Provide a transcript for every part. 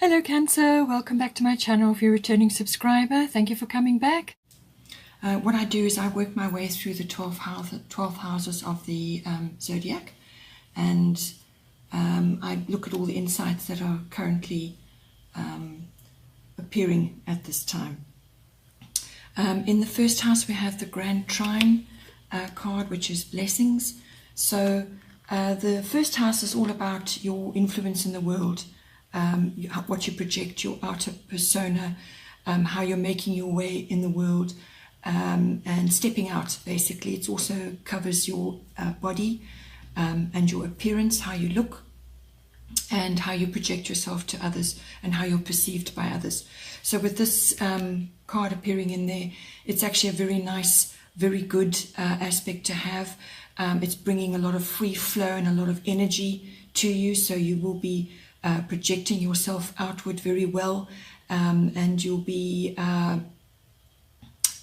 Hello Cancer, welcome back to my channel. If you're a returning subscriber, thank you for coming back. What I do is I work my way through the 12 houses of the zodiac, and I look at all the insights that are currently appearing at this time. In the first house we have the Grand Trine card, which is blessings. So the first house is all about your influence in the world, what you project, your outer persona, how you're making your way in the world, and stepping out. Basically, it also covers your body and your appearance, how you look, and how you project yourself to others, and how you're perceived by others. So with this card appearing in there, it's actually a very nice, very good aspect to have. It's bringing a lot of free flow and a lot of energy to you, so you will be projecting yourself outward very well, and you'll be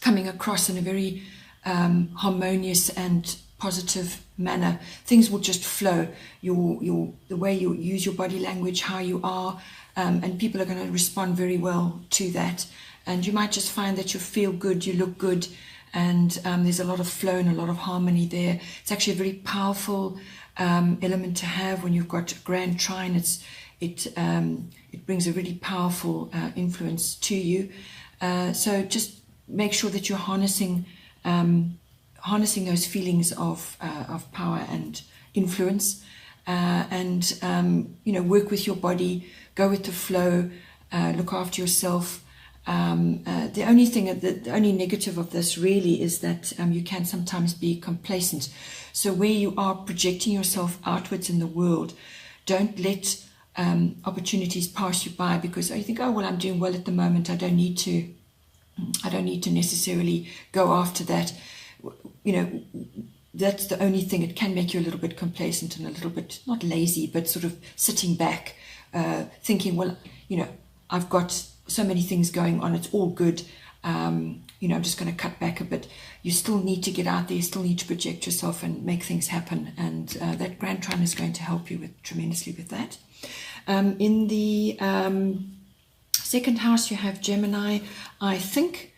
coming across in a very harmonious and positive manner. Things will just flow. The way you use your body language, how you are, and people are going to respond very well to that. And you might just find that you feel good, you look good, and there's a lot of flow and a lot of harmony there. It's actually a very powerful element to have when you've got Grand Trine. It brings a really powerful influence to you. So just make sure that you're harnessing those feelings of power and influence, and work with your body, go with the flow, look after yourself. The only negative of this really is that you can sometimes be complacent. So where you are projecting yourself outwards in the world, don't let opportunities pass you by because you think, oh well, I'm doing well at the moment, I don't need to necessarily go after that. That's the only thing. It can make you a little bit complacent and a little bit, not lazy, but sort of sitting back, thinking, well, I've got so many things going on, it's all good, I'm just going to cut back a bit. You still need to get out there, you still need to project yourself and make things happen, and that Grand Trine is going to help you tremendously with that. In the second house you have Gemini. I think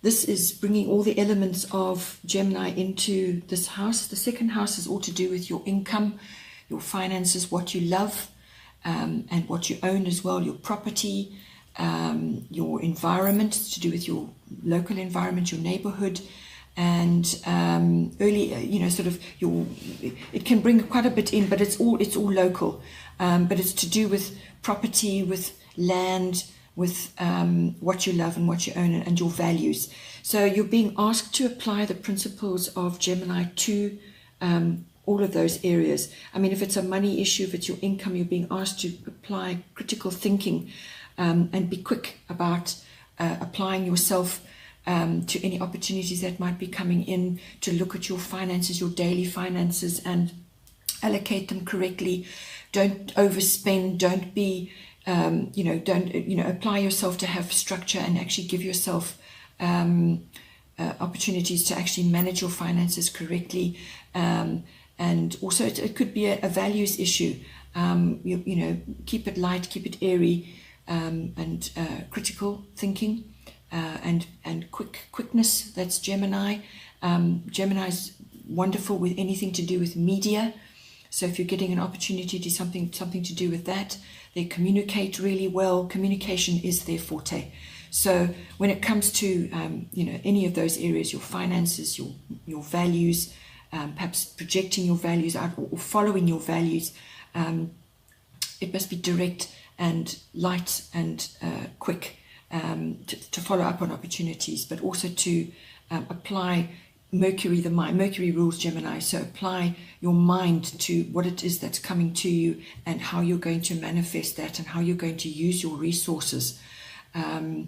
this is bringing all the elements of Gemini into this house. The second house is all to do with your income, your finances, what you love, and what you own as well, your property, your environment, to do with your local environment, your neighborhood, and it can bring quite a bit in, but it's all local. But it's to do with property, with land, with what you love and what you own, and your values. So you're being asked to apply the principles of Gemini to all of those areas. I mean, if it's a money issue, if it's your income, you're being asked to apply critical thinking and be quick about applying yourself to any opportunities that might be coming in, to look at your finances, your daily finances, and allocate them correctly. Don't overspend, don't be apply yourself to have structure and actually give yourself opportunities to actually manage your finances correctly. And also it could be a values issue. Keep it light, keep it airy, and critical thinking, and quickness. That's Gemini. Gemini's wonderful with anything to do with media. So if you're getting an opportunity to do something to do with that, they communicate really well. Communication is their forte. So when it comes to any of those areas, your finances, your values, perhaps projecting your values out or following your values, it must be direct and light and quick, to follow up on opportunities, but also to apply Mercury, the mind. Mercury rules Gemini, so apply your mind to what it is that's coming to you and how you're going to manifest that and how you're going to use your resources, and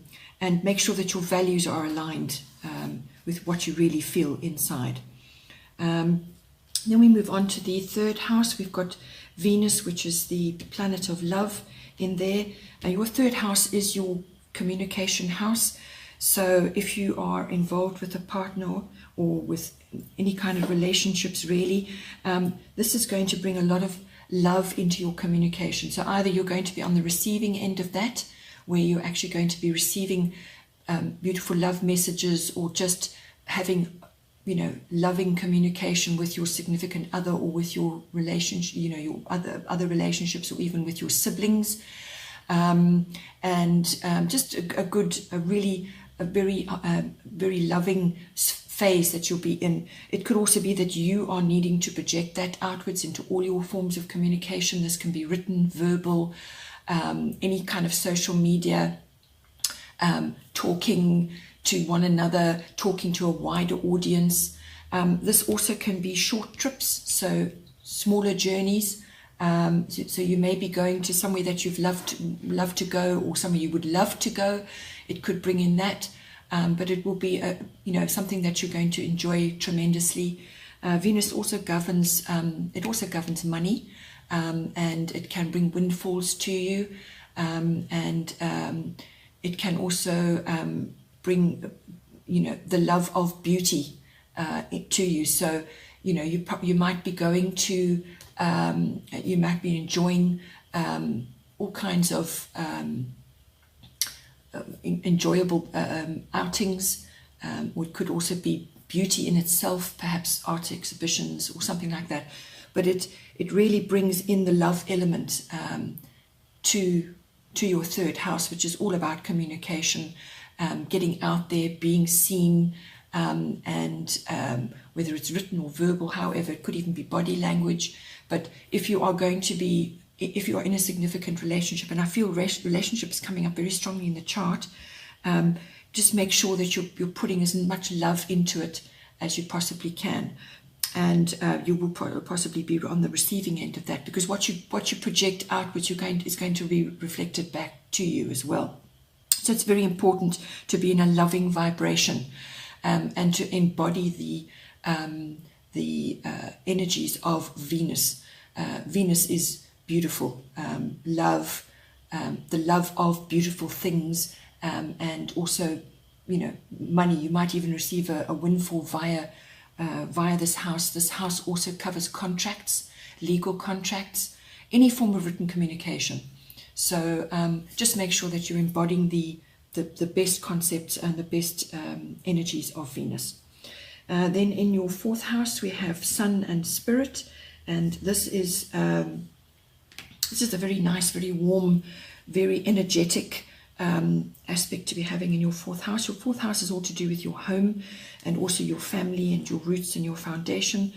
make sure that your values are aligned with what you really feel inside. Then we move on to the third house. We've got Venus, which is the planet of love in there. Your third house is your communication house. So if you are involved with a partner or with any kind of relationships really, this is going to bring a lot of love into your communication. So either you're going to be on the receiving end of that, where you're actually going to be receiving beautiful love messages, or just having, loving communication with your significant other, or with your relationship, your other relationships, or even with your siblings, just a very loving phase that you'll be in. It could also be that you are needing to project that outwards into all your forms of communication. This can be written, verbal, any kind of social media, talking to one another, talking to a wider audience. This also can be short trips, so smaller journeys. So you may be going to somewhere that you've loved to go, or somewhere you would love to go. It could bring in that, but it will be something that you're going to enjoy tremendously. Venus also governs money, and it can bring windfalls to you, and it can also bring the love of beauty to you. So you might be going to you might be enjoying all kinds of enjoyable outings, or it could also be beauty in itself, perhaps art exhibitions or something like that. But it really brings in the love element to your third house, which is all about communication, getting out there, being seen, and whether it's written or verbal, however, it could even be body language. But if you are in a significant relationship, and I feel relationships coming up very strongly in the chart, just make sure that you're putting as much love into it as you possibly can, and you will possibly be on the receiving end of that, because what you project outwards is going to be reflected back to you as well. So it's very important to be in a loving vibration, and to embody the energies of Venus. Venus is beautiful, love, the love of beautiful things, and also, money. You might even receive a windfall via this house. This house also covers contracts, legal contracts, any form of written communication. So just make sure that you're embodying the best concepts and the best energies of Venus. Then in your fourth house we have Sun and Spirit, and this is a very nice, very warm, very energetic aspect to be having in your fourth house. Your fourth house is all to do with your home, and also your family and your roots and your foundation.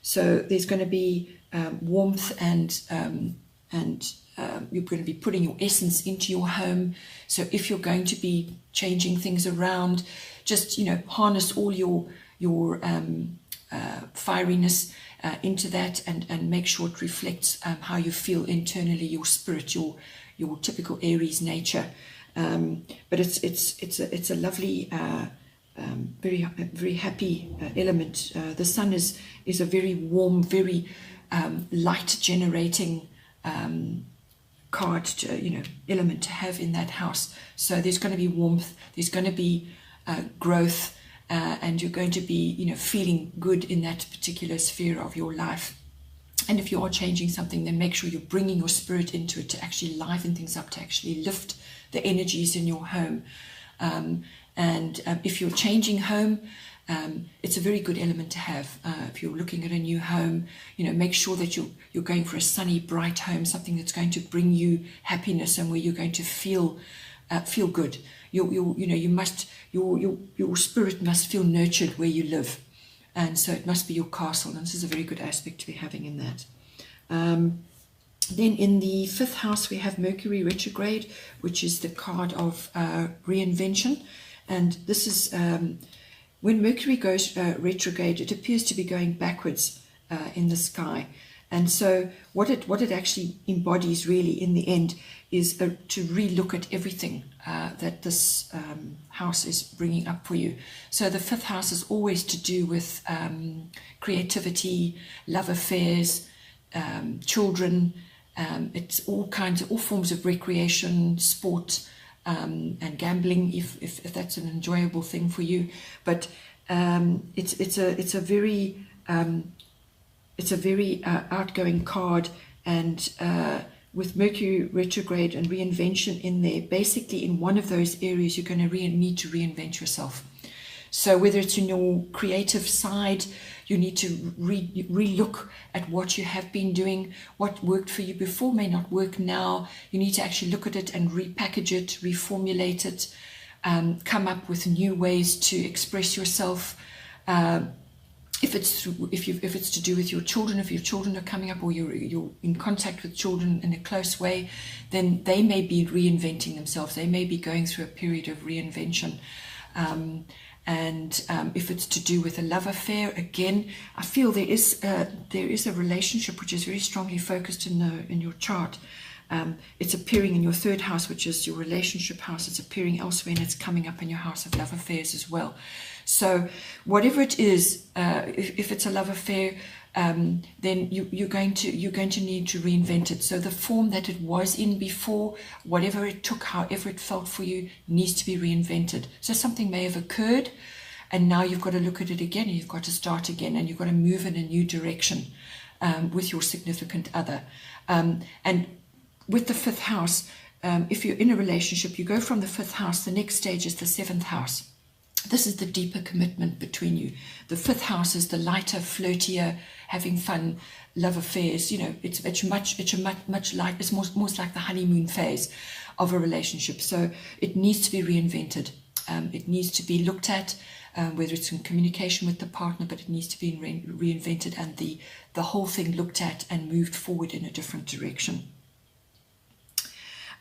So there's going to be warmth, and you're going to be putting your essence into your home. So if you're going to be changing things around, just harness all your fieriness into that, and make sure it reflects how you feel internally, your spirit, your typical Aries nature. But it's a lovely, very happy element. The Sun is a very warm, very light generating card, element to have in that house. So there's going to be warmth, there's going to be growth, and you're going to be feeling good in that particular sphere of your life. And if you are changing something, then make sure you're bringing your spirit into it to actually liven things up, to actually lift the energies in your home. And if you're changing home, it's a very good element to have. If you're looking at a new home, make sure that you're going for a sunny, bright home, something that's going to bring you happiness, and where you're going to feel good. Your spirit must feel nurtured where you live, and so it must be your castle. And this is a very good aspect to be having in that. Then in the fifth house we have Mercury retrograde, which is the card of reinvention, and this is when Mercury goes retrograde, it appears to be going backwards in the sky. And so what it actually embodies really in the end is to relook at everything that this house is bringing up for you. So the fifth house is always to do with creativity, love affairs, children. It's all forms of recreation, sport, and gambling, if that's an enjoyable thing for you. But it's a very it's a very outgoing card, and with Mercury retrograde and reinvention in there, basically in one of those areas you're going to need to reinvent yourself. So whether it's in your creative side, you need to re-look at what you have been doing. What worked for you before may not work now. You need to actually look at it and repackage it, reformulate it, come up with new ways to express yourself. If it's to do with your children, if your children are coming up, or you're in contact with children in a close way, then they may be reinventing themselves. They may be going through a period of reinvention. And if it's to do with a love affair, again, I feel there is a relationship which is very strongly focused in your chart. It's appearing in your third house, which is your relationship house. It's appearing elsewhere, and it's coming up in your house of love affairs as well. So whatever it is, if it's a love affair, then you're going to need to reinvent it. So the form that it was in before, whatever it took, however it felt for you, needs to be reinvented. So something may have occurred, and now you've got to look at it again, and you've got to start again, and you've got to move in a new direction with your significant other. And with the fifth house, if you're in a relationship, you go from the fifth house, the next stage is the seventh house. This is the deeper commitment between you. The fifth house is the lighter, flirtier, having fun, love affairs. You know, it's much like, it's more like the honeymoon phase of a relationship. So it needs to be reinvented. It needs to be looked at, whether it's in communication with the partner, but it needs to be reinvented, and the whole thing looked at and moved forward in a different direction.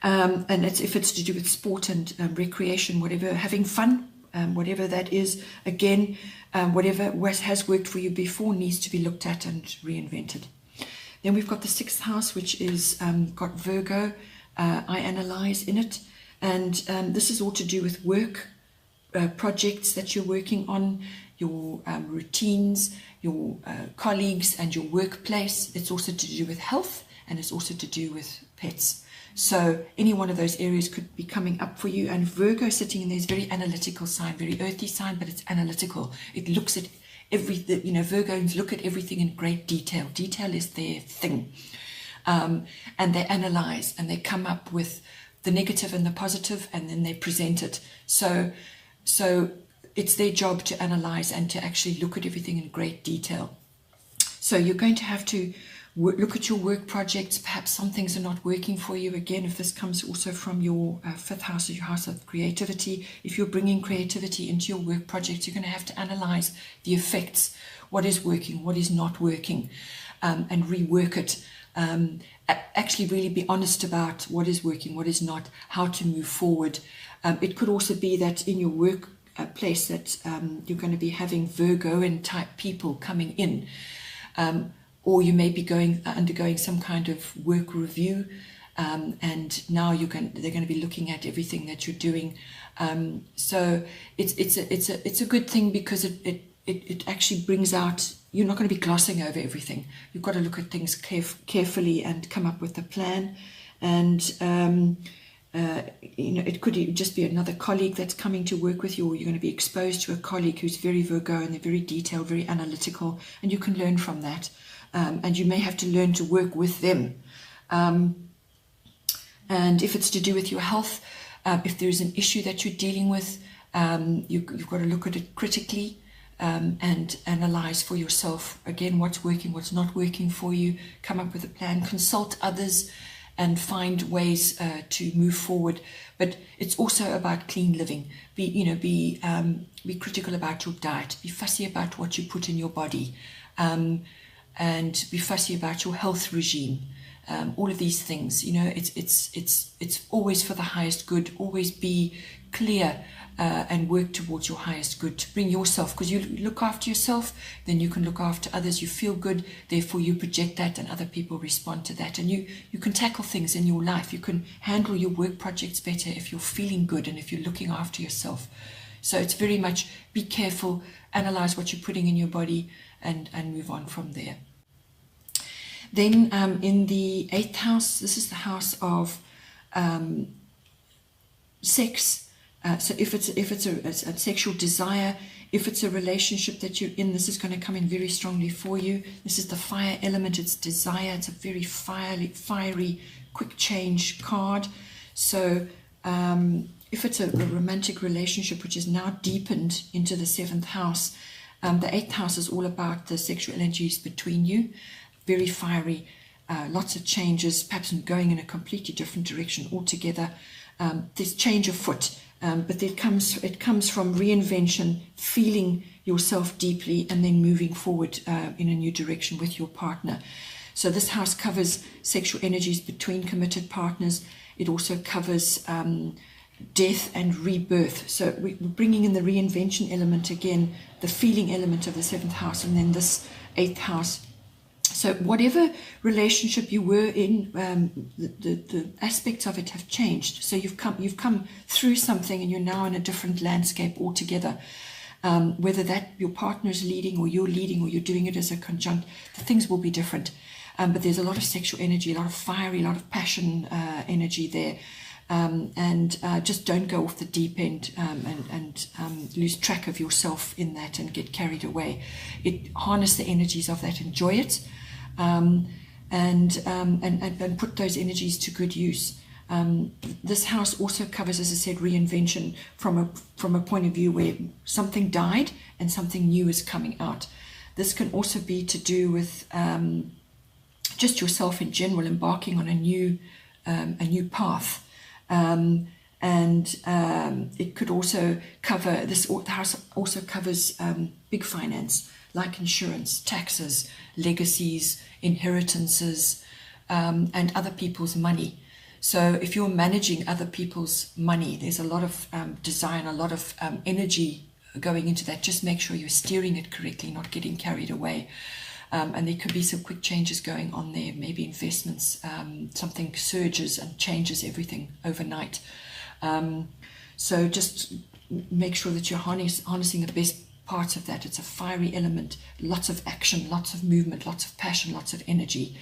And if it's to do with sport and recreation, whatever, having fun, whatever that is, again, whatever has worked for you before needs to be looked at and reinvented. Then we've got the sixth house, which is got Virgo, I analyze in it, and this is all to do with work, projects that you're working on, your routines, your colleagues, and your workplace. It's also to do with health, and it's also to do with pets. So any one of those areas could be coming up for you. And Virgo sitting in there is very analytical sign, very earthy sign, but it's analytical. It looks at everything, you know, Virgos look at everything in great detail. Detail is their thing. And they analyze, and they come up with the negative and the positive, and then they present it. So it's their job to analyze and to actually look at everything in great detail. So you're going to have to look at your work projects. Perhaps some things are not working for you. Again, if this comes also from your fifth house, or your house of creativity, if you're bringing creativity into your work projects, you're going to have to analyze the effects, what is working, what is not working, and rework it. Actually really be honest about what is working, what is not, how to move forward. It could also be that in your work place that you're going to be having Virgo and type people coming in. Or you may be undergoing some kind of work review, and now they're going to be looking at everything that you're doing. So it's a good thing, because it actually brings out, you're not going to be glossing over everything. You've got to look at things carefully and come up with a plan. And it could just be another colleague that's coming to work with you, or you're going to be exposed to a colleague who's very Virgo, and they're very detailed, very analytical, and you can learn from that. And you may have to learn to work with them. And if it's to do with your health, if there's an issue that you're dealing with, you've got to look at it critically, and analyze for yourself, again, what's working, what's not working for you, come up with a plan, consult others, and find ways to move forward. But it's also about clean living. Be critical about your diet, be fussy about what you put in your body, and be fussy about your health regime. All of these things, it's always for the highest good. Always be clear and work towards your highest good, to bring yourself, because you look after yourself, then you can look after others. You feel good, therefore you project that, and other people respond to that. And you can tackle things in your life. You can handle your work projects better if you're feeling good and if you're looking after yourself. So it's very much be careful, analyze what you're putting in your body, and move on from there. Then in the eighth house, this is the house of sex, So if it's a sexual desire, if it's a relationship that you're in, this is going to come in very strongly for you. This is the fire element. It's desire. It's a very fiery, quick change card. So if it's a romantic relationship which is now deepened into the 7th house, the 8th house is all about the sexual energies between you. Very fiery, lots of changes, perhaps going in a completely different direction altogether. There's change of foot, but it comes from reinvention, feeling yourself deeply, and then moving forward in a new direction with your partner. So this house covers sexual energies between committed partners. It also covers death and rebirth. So we're bringing in the reinvention element again, the feeling element of the 7th house, and then this 8th house. So whatever relationship you were in, the aspects of it have changed. So you've come through something, and you're now in a different landscape altogether. Whether that your partner is leading, or you're leading, or you're doing it as a conjunct, the things will be different. But there's a lot of sexual energy, a lot of fiery, a lot of passion energy there. And just don't go off the deep end and lose track of yourself in that and get carried away. Harness the energies of that, enjoy it, and put those energies to good use. This house also covers, as I said, reinvention from a point of view where something died and something new is coming out. This can also be to do with just yourself in general, embarking on a new path. It could also cover, the house also covers big finance, like insurance, taxes, legacies, inheritances, and other people's money. So if you're managing other people's money, there's a lot of desire and a lot of energy going into that. Just make sure you're steering it correctly, not getting carried away. And there could be some quick changes going on there, maybe investments, something surges and changes everything overnight. So just make sure that you're harnessing the best parts of that. It's a fiery element, lots of action, lots of movement, lots of passion, lots of energy.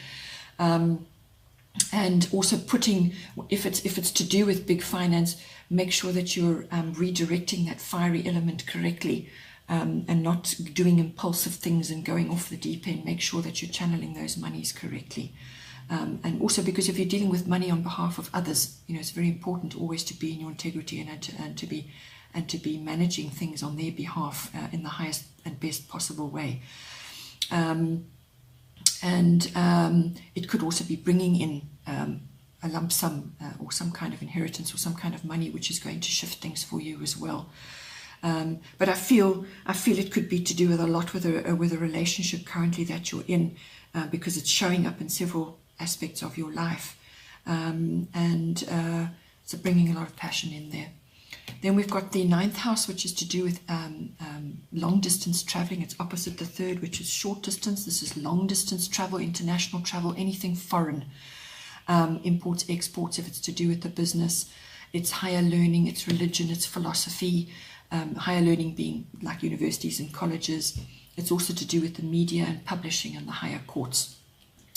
And also putting, if it's to do with big finance, make sure that you're redirecting that fiery element correctly. And not doing impulsive things and going off the deep end. Make sure that you're channeling those monies correctly. And also, because if you're dealing with money on behalf of others, it's very important always to be in your integrity and to be managing things on their behalf in the highest and best possible way. It could also be bringing in a lump sum or some kind of inheritance or some kind of money which is going to shift things for you as well. But I feel it could be to do with a lot with a relationship currently that you're in, because it's showing up in several aspects of your life, so bringing a lot of passion in there. Then we've got the 9th house, which is to do with long distance traveling. It's opposite the 3rd, which is short distance. This is long distance travel, international travel, anything foreign, imports, exports. If it's to do with the business, it's higher learning, it's religion, it's philosophy. Higher learning being like universities and colleges. It's also to do with the media and publishing and the higher courts.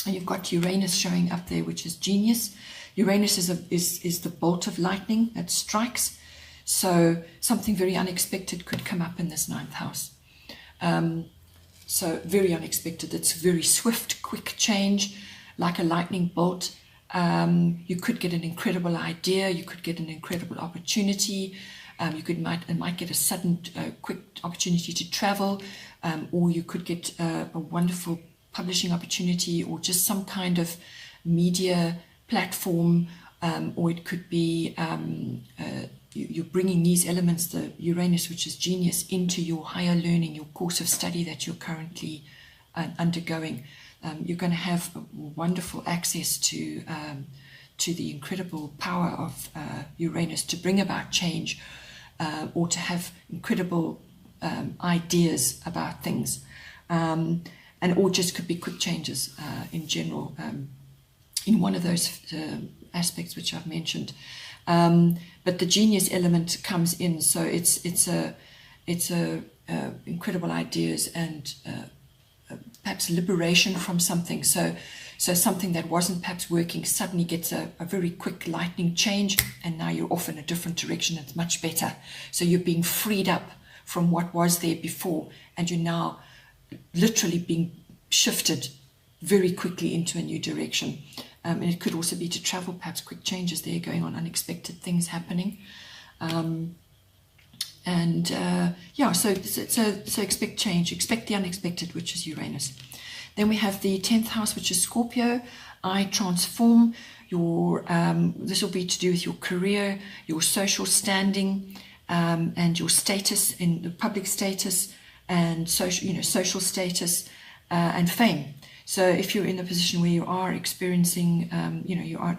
And you've got Uranus showing up there, which is genius. Uranus is the bolt of lightning that strikes. So something very unexpected could come up in this 9th house. So very unexpected. It's very swift, quick change, like a lightning bolt. You could get an incredible idea. You could get an incredible opportunity. You might get a sudden, quick opportunity to travel, or you could get a wonderful publishing opportunity, or just some kind of media platform, or it could be you're bringing these elements, the Uranus, which is genius, into your higher learning, your course of study that you're currently undergoing. You're going to have wonderful access to the incredible power of Uranus to bring about change. Or to have incredible ideas about things, or just could be quick changes in general in one of those aspects which I've mentioned. But the genius element comes in, so it's incredible ideas and perhaps liberation from something. So So something that wasn't perhaps working suddenly gets a very quick lightning change, and now you're off in a different direction. It's much better. So you're being freed up from what was there before, and you're now literally being shifted very quickly into a new direction. And it could also be to travel, perhaps quick changes there going on, unexpected things happening. So expect change, expect the unexpected, which is Uranus. Then we have the 10th house, which is Scorpio. I transform your, this will be to do with your career, your social standing, and your status in the public status, and social status, and fame. So if you're in a position where you are experiencing, you are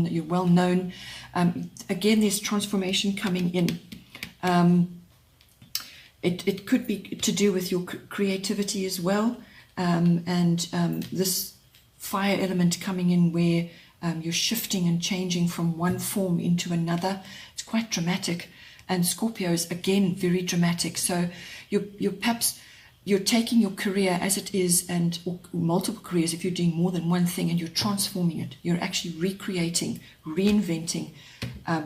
you're well known, again, there's transformation coming in. It could be to do with your creativity as well, this fire element coming in where you're shifting and changing from one form into another. It's quite dramatic, and Scorpio is again very dramatic. So you're taking your career as it is, or multiple careers if you're doing more than one thing, and you're transforming it. You're actually recreating, reinventing,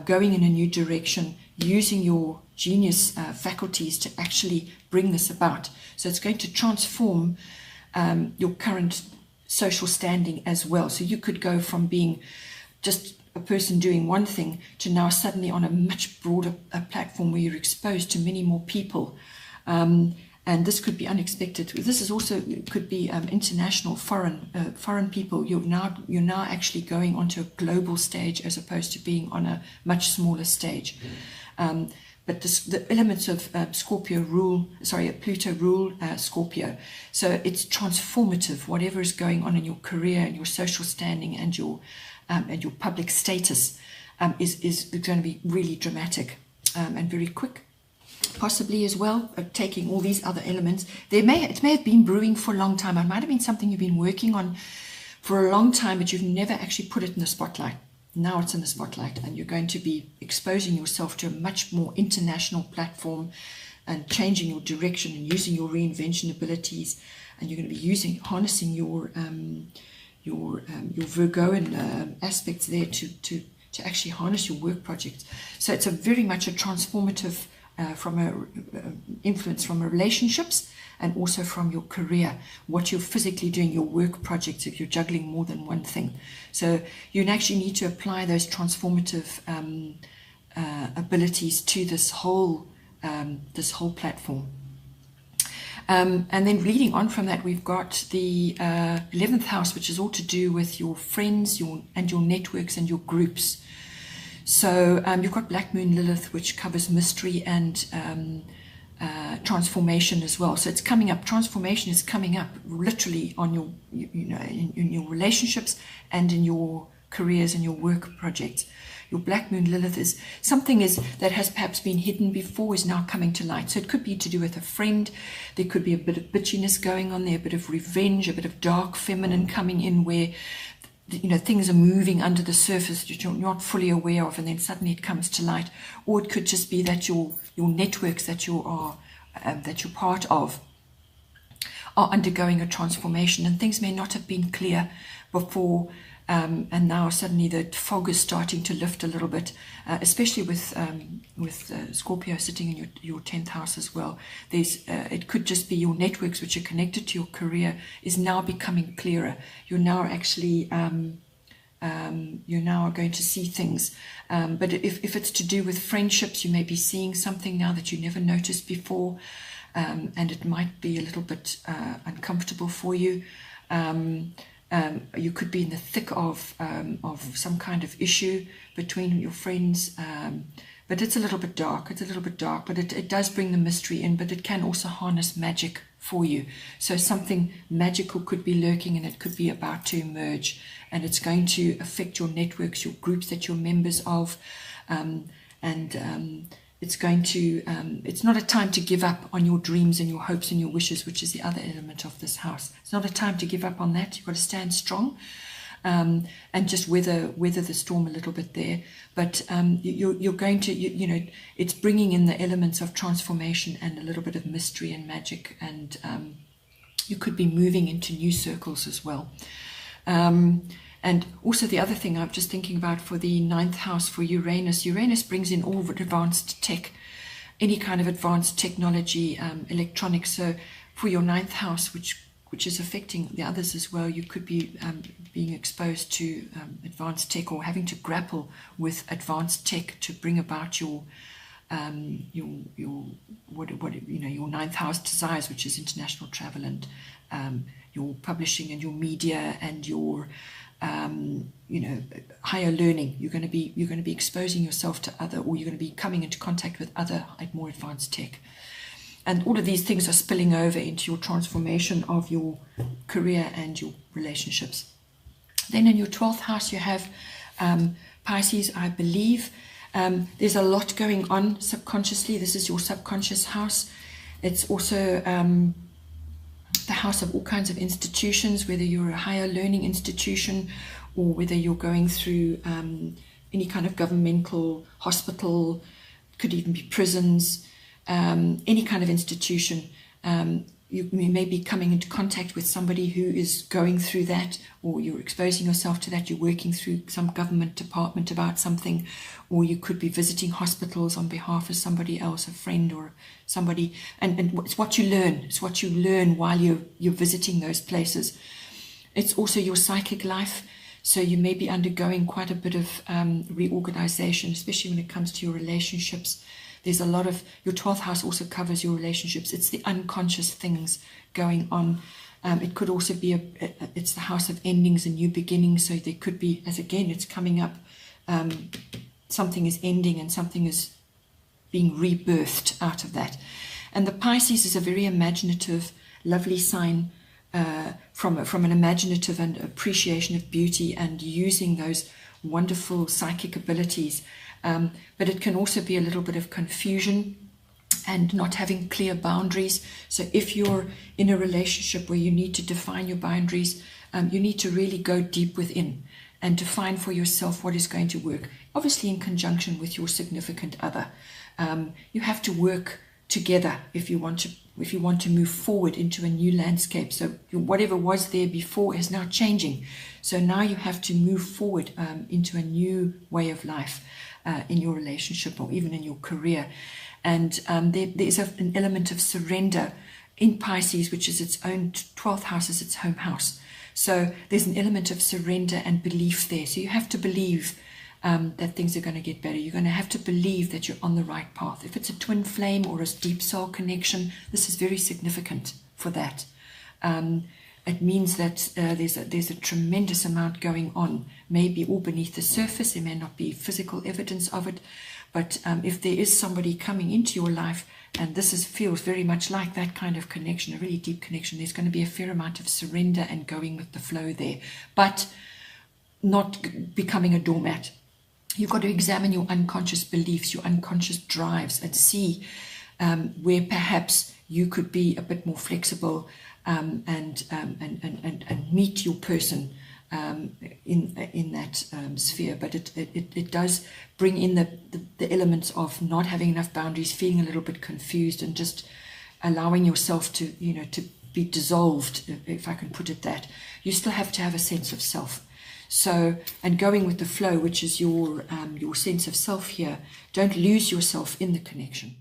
going in a new direction, using your genius faculties to actually bring this about. So it's going to transform your current social standing as well. So you could go from being just a person doing one thing to now suddenly on a much broader platform where you're exposed to many more people. And this could be unexpected. This is also could be international, foreign people. You're now actually going onto a global stage as opposed to being on a much smaller stage. But the elements of Pluto rule Scorpio. So it's transformative. Whatever is going on in your career and your social standing and your public status is going to be really dramatic and very quick. Possibly as well, taking all these other elements. It may have been brewing for a long time. It might have been something you've been working on for a long time, but you've never actually put it in the spotlight. Now it's in the spotlight, and you're going to be exposing yourself to a much more international platform and changing your direction and using your reinvention abilities. And you're going to be harnessing your Virgoan aspects there to actually harness your work projects. So it's very much a transformative influence from relationships and also from your career, what you're physically doing, your work projects, if you're juggling more than one thing. So you actually need to apply those transformative abilities to this whole platform. And then leading on from that, we've got the 11th house, which is all to do with your friends, your networks and your groups. So you've got Black Moon Lilith, which covers mystery and transformation as well. So it's coming up. Transformation is coming up literally on your, in your relationships and in your careers and your work projects. Your Black Moon Lilith is something that has perhaps been hidden before is now coming to light. So it could be to do with a friend. There could be a bit of bitchiness going on there, a bit of revenge, a bit of dark feminine coming in where things are moving under the surface that you're not fully aware of, and then suddenly it comes to light. Or it could just be that your networks that you're part of are undergoing a transformation, and things may not have been clear before, and now suddenly the fog is starting to lift a little bit, especially with Scorpio sitting in your 10th house as well. It could just be your networks which are connected to your career is now becoming clearer. You're now actually you're now going to see things. But if it's to do with friendships, you may be seeing something now that you never noticed before, and it might be a little bit uncomfortable for you. You could be in the thick of some kind of issue between your friends, but it's a little bit dark. But it does bring the mystery in, but it can also harness magic for you. So something magical could be lurking, and it could be about to emerge, and it's going to affect your networks, your groups that you're members of, it's going to, it's not a time to give up on your dreams and your hopes and your wishes, which is the other element of this house. It's not a time to give up on that. You've got to stand strong and just weather the storm a little bit there. But you're going to, it's bringing in the elements of transformation and a little bit of mystery and magic and You could be moving into new circles as well. And also the other thing I'm just thinking about for the 9th house for Uranus. Uranus brings in all advanced tech, any kind of advanced technology, electronics. So for your 9th house, which is affecting the others as well, you could be being exposed to advanced tech, or having to grapple with advanced tech to bring about your 9th house desires, which is international travel and your publishing and your media and your higher learning. You're going to be exposing yourself to other, or you're going to be coming into contact with other more advanced tech. And all of these things are spilling over into your transformation of your career and your relationships. Then in your 12th house, you have Pisces, I believe. There's a lot going on subconsciously. This is your subconscious house. It's also the house of all kinds of institutions, whether you're a higher learning institution or whether you're going through any kind of governmental hospital, could even be prisons, any kind of institution. You may be coming into contact with somebody who is going through that, or you're exposing yourself to that. You're working through some government department about something, or you could be visiting hospitals on behalf of somebody else, a friend or somebody. And it's what you learn. It's what you learn while you're visiting those places. It's also your psychic life. So you may be undergoing quite a bit of reorganization, especially when it comes to your relationships. There's a lot of, your 12th house also covers your relationships. It's the unconscious things going on. It could also be, it's the house of endings and new beginnings. So there could be, as again, it's coming up, something is ending and something is being rebirthed out of that. And the Pisces is a very imaginative, lovely sign from an imaginative and appreciation of beauty and using those wonderful psychic abilities. But it can also be a little bit of confusion and not having clear boundaries. So if you're in a relationship where you need to define your boundaries, you need to really go deep within and define for yourself what is going to work, obviously in conjunction with your significant other. You have to work together if you want to move forward into a new landscape. So whatever was there before is now changing. So now you have to move forward into a new way of life. In your relationship or even in your career. And there's an element of surrender in Pisces, which is its own 12th house, is its home house. So there's an element of surrender and belief there. So you have to believe that things are going to get better. You're going to have to believe that you're on the right path. If it's a twin flame or a deep soul connection, this is very significant for that. It means that there's a tremendous amount going on, maybe all beneath the surface. There may not be physical evidence of it, but if there is somebody coming into your life, and this feels very much like that kind of connection, a really deep connection, there's going to be a fair amount of surrender and going with the flow there, but not becoming a doormat. You've got to examine your unconscious beliefs, your unconscious drives, and see where perhaps you could be a bit more flexible and meet your person in that sphere. But it does bring in the elements of not having enough boundaries, feeling a little bit confused, and just allowing yourself to be dissolved, if I can put it that. You still have to have a sense of self. So, and going with the flow, which is your sense of self here, don't lose yourself in the connection.